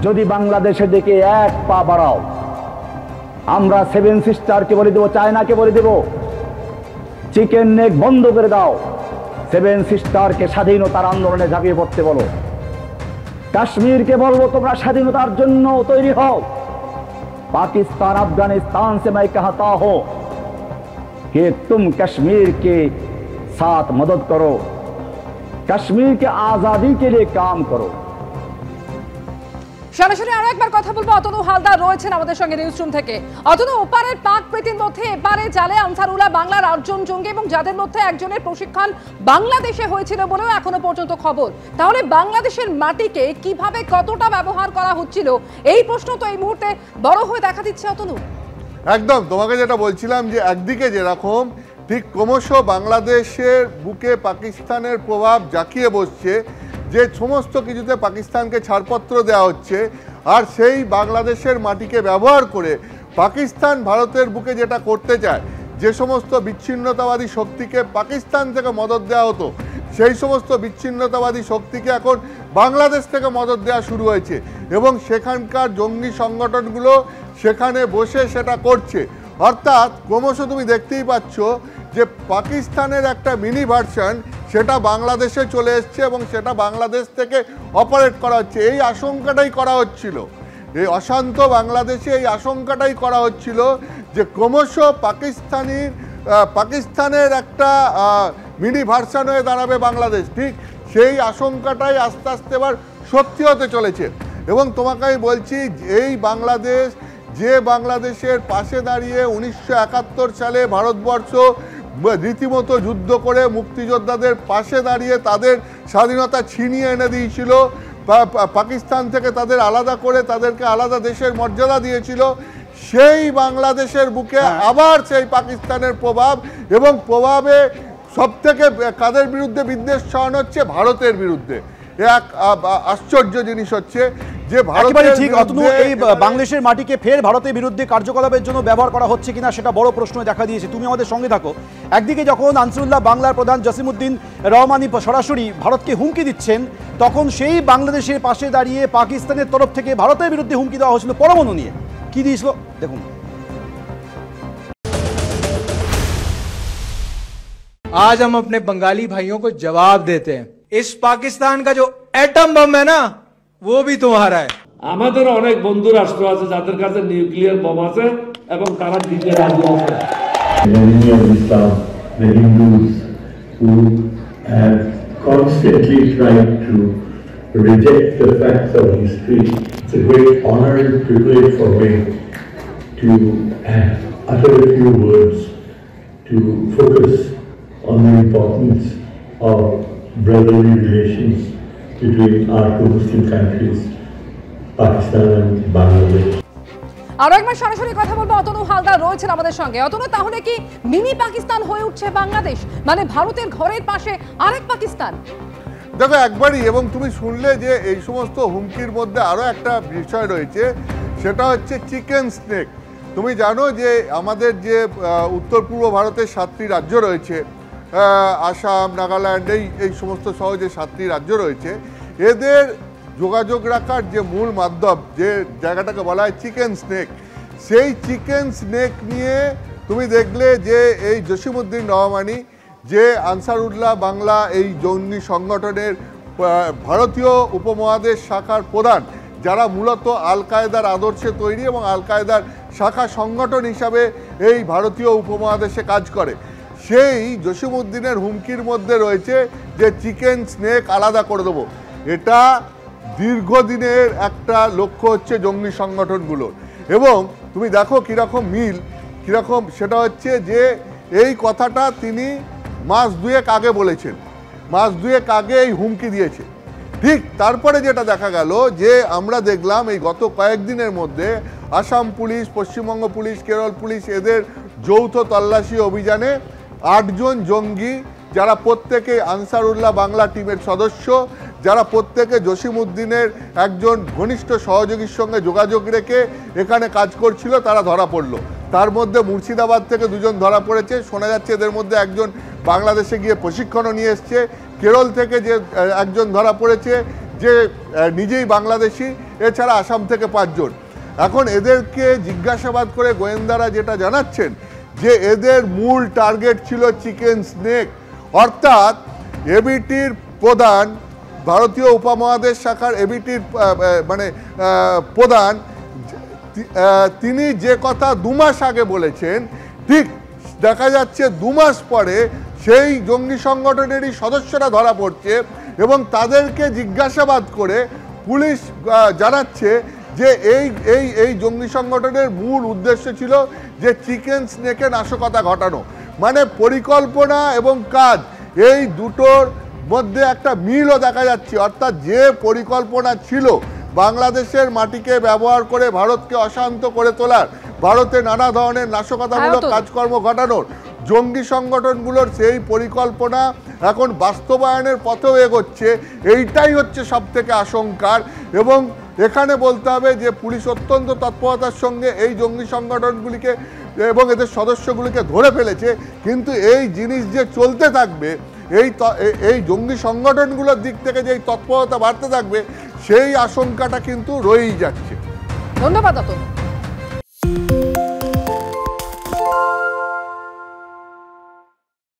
যদি বাংলাদেশের দিকে এক পা বাড়াও, আমরা সেভেন সিস্টারকে বলে দেবো, চায়নাকে বলে দেব চিকেন নেক বন্ধ করে দাও, সেভেন সিস্টারকে স্বাধীনতার আন্দোলনে ঝাঁপিয়ে পড়তে বলো। কাশ্মীরকে বলবো তোমরা স্বাধীনতার জন্য তৈরি হও। पाकिस्तान अफगानिस्तान से मैं कहता हूं कि तुम कश्मीर के साथ मदद करो, कश्मीर के आजादी के लिए काम करो। সরাসরি আরো একবার কথা বলবো, অতনু হালদার রয়েছেন আমাদের সঙ্গে নিউজ রুম থেকে। অতনু, ওপারের পাক প্রীতির মধ্যে এপারে জালে আনসারুল্লাহ বাংলার 8 জন জঙ্গি এবং যাদের মধ্যে একজনের প্রশিক্ষণ বাংলাদেশে হয়েছিল বলেও এখনো পর্যন্ত খবর। তাহলে বাংলাদেশের মাটিকে কিভাবে কতটা ব্যবহার করা হচ্ছিল, এই প্রশ্ন তো এই মুহূর্তে বড় হয়ে দেখা দিচ্ছে। অতনু, একদম তোমাকে যেটা বলছিলাম যে একদিকে যেরকম ঠিক ক্রমশ বাংলাদেশের বুকে পাকিস্তানের প্রভাব জাঁকিয়ে বসছে, যে সমস্ত কিছুতে পাকিস্তানকে ছাড়পত্র দেওয়া হচ্ছে, আর সেই বাংলাদেশের মাটিকে ব্যবহার করে পাকিস্তান ভারতের বুকে যেটা করতে চায়, যে সমস্ত বিচ্ছিন্নতাবাদী শক্তিকে পাকিস্তান থেকে মদদ দেওয়া হতো, সেই সমস্ত বিচ্ছিন্নতাবাদী শক্তিকে এখন বাংলাদেশ থেকে মদদ দেওয়া শুরু হয়েছে এবং সেখানকার জঙ্গি সংগঠনগুলো সেখানে বসে সেটা করছে। অর্থাৎ ক্রমশ তুমি দেখতেই পাচ্ছ যে পাকিস্তানের একটা মিনি ভার্সন সেটা বাংলাদেশে চলে এসছে এবং সেটা বাংলাদেশ থেকে অপারেট করা হচ্ছে। এই আশঙ্কাটাই করা হচ্ছিল, এই অশান্ত বাংলাদেশে এই আশঙ্কাটাই করা হচ্ছিল যে ক্রমশ পাকিস্তানের একটা মিনি ভার্সন হয়ে দাঁড়াবে বাংলাদেশ। ঠিক সেই আশঙ্কাটাই আস্তে আস্তে এবার সত্যি হতে চলেছে। এবং তোমাকে আমি বলছি, এই বাংলাদেশ, যে বাংলাদেশের পাশে দাঁড়িয়ে 1971 সালে ভারতবর্ষ রীতিমতো যুদ্ধ করে মুক্তিযোদ্ধাদের পাশে দাঁড়িয়ে তাদের স্বাধীনতা ছিনিয়ে এনে দিয়েছিল, পাকিস্তান থেকে তাদের আলাদা করে তাদেরকে আলাদা দেশের মর্যাদা দিয়েছিল, সেই বাংলাদেশের বুকে আবার সেই পাকিস্তানের প্রভাব, এবং প্রভাবে সবথেকে কাদের বিরুদ্ধে বিদ্বেষ ছড়ানো হচ্ছে? ভারতের বিরুদ্ধে। এক আশ্চর্য জিনিস হচ্ছে যে এই বাংলাদেশের মাটিকে ফের ভারতের বিরুদ্ধে কার্যকলাপের জন্য ব্যবহার করা হচ্ছে কিনা সেটা বড় প্রশ্ন দেখা দিয়েছে। তুমি আমাদের সঙ্গে থাকো। একদিকে যখন আনসারুল্লাহ বাংলার প্রধান জসিমউদ্দিন রহমানি সরাসরি ভারতকে হুমকি দিচ্ছেন, তখন সেই বাংলাদেশের পাশে দাঁড়িয়ে পাকিস্তানের তরফ থেকে ভারতের বিরুদ্ধে হুমকি দেওয়া হয়েছিল পরমাণু নিয়ে। কি দিয়েছিল দেখুন। आज हम अपने बंगाली भाइयों को जवाब देते हैं, इस पाकिस्तान का जो एटम बम है ना, वो भी तुम्हारा है। আমাদের অনেক বন্ধু রাষ্ট্র আছে যাদের কাছে নিউক্লিয়ার বম আছে এবং তারা দিতে রাজি আছে। Enemy of Islam, the Hindus who have constantly tried to reject the facts of history. It's a great honor and privilege for me to utter a few words to focus on the importance of brotherly relations between our two Muslim countries, Pakistan and Bangladesh. আরো একবার সরাসরি কথা বলবো, অতনু হালদার রয়েছেন আমাদের সঙ্গে। অতনু, তাহলে কি মিনি পাকিস্তান হয়ে উঠছে বাংলাদেশ, মানে ভারতের ঘরের পাশে আরেক পাকিস্তান? দেখো একবারই, এবং তুমি শুনলে যে এই সমস্ত হুমকির মধ্যে আরো একটা বিষয় রয়েছে, সেটা হচ্ছে চিকেন স্নেক। তুমি জানো যে আমাদের যে উত্তর পূর্ব ভারতের 7টি রাজ্য রয়েছে, আসাম, নাগাল্যান্ড, এই সমস্ত সহ যে 7টি রাজ্য রয়েছে, এদের যোগাযোগ রাখার যে মূল মাধ্যম, যে জায়গাটাকে বলা হয় চিকেন স্নেক, সেই চিকেন স্নেক নিয়ে তুমি দেখলে যে এই জসিমউদ্দিন রহমানি, যে আনসারুল্লাহ বাংলা এই জঙ্গি সংগঠনের ভারতীয় উপমহাদেশ শাখার প্রধান, যারা মূলত আল কায়দার আদর্শে তৈরি এবং আল কায়দার শাখা সংগঠন হিসাবে এই ভারতীয় উপমহাদেশে কাজ করে, সেই জসিমউদ্দিনের হুমকির মধ্যে রয়েছে যে চিকেন স্নেক আলাদা করে দেবো। এটা দীর্ঘদিনের একটা লক্ষ্য হচ্ছে জঙ্গি সংগঠনগুলোর। এবং তুমি দেখো কীরকম মিল, কীরকম, সেটা হচ্ছে যে এই কথাটা তিনি মাস দুয়েক আগে বলেছেন, মাস দুয়েক আগে এই হুমকি দিয়েছে। ঠিক তারপরে যেটা দেখা গেল যে আমরা দেখলাম এই গত কয়েকদিনের মধ্যে Assam police, Paschimbanga police, Kerala police, এদের যৌথ তল্লাশি অভিযানে 8 জন জঙ্গি, যারা প্রত্যেকে আনসারুল্লাহ বাংলা টিমের সদস্য, যারা প্রত্যেকে জসিমউদ্দিনের একজন ঘনিষ্ঠ সহযোগীর সঙ্গে যোগাযোগ রেখে এখানে কাজ করছিল, তারা ধরা পড়ল। তার মধ্যে মুর্শিদাবাদ থেকে 2 জন ধরা পড়েছে, শোনা যাচ্ছে এদের মধ্যে একজন বাংলাদেশে গিয়ে প্রশিক্ষণও নিয়ে এসছে। কেরল থেকে যে একজন ধরা পড়েছে, যে নিজেই বাংলাদেশি, এছাড়া আসাম থেকে 5 জন। এখন এদেরকে জিজ্ঞাসাবাদ করে গোয়েন্দারা যেটা জানাচ্ছেন যে এদের মূল টার্গেট ছিল চিকেন স্নেক, অর্থাৎ এবিটির প্রধান, ভারতীয় উপমহাদেশ শাখার এবিটির প্রধান, তিনি যে কথা 2 মাস আগে বলেছেন, ঠিক দেখা যাচ্ছে 2 মাস পরে সেই জঙ্গি সংগঠনেরই সদস্যরা ধরা পড়ছে এবং তাদেরকে জিজ্ঞাসাবাদ করে পুলিশ জানাচ্ছে যে এই জঙ্গি সংগঠনের মূল উদ্দেশ্য ছিল যে চিকেন স্নেকে নাশকতা ঘটানো। মানে পরিকল্পনা এবং কাজ এই দুটোর মধ্যে একটা মিলও দেখা যাচ্ছে, অর্থাৎ যে পরিকল্পনা ছিল বাংলাদেশের মাটিকে ব্যবহার করে ভারতকে অশান্ত করে তোলার, ভারতে নানা ধরনের নাশকতামূলক কাজকর্ম ঘটানোর, জঙ্গি সংগঠনগুলোর সেই পরিকল্পনা এখন বাস্তবায়নের পথেও এগোচ্ছে। এইটাই হচ্ছে সবথেকে আশঙ্কার। এবং এখানে বলতে হবে যে পুলিশ অত্যন্ত তৎপরতার সঙ্গে এই জঙ্গি সংগঠনগুলিকে এবং এদের সদস্যগুলিকে ধরে ফেলেছে, কিন্তু এই জিনিস যে চলতে থাকবে, এই জঙ্গি সংগঠনগুলোর দিক থেকে যে তৎপরতা বাড়তে থাকবে, সেই আশঙ্কাটা কিন্তু রয়েই যাচ্ছে। ধন্যবাদ অতনু।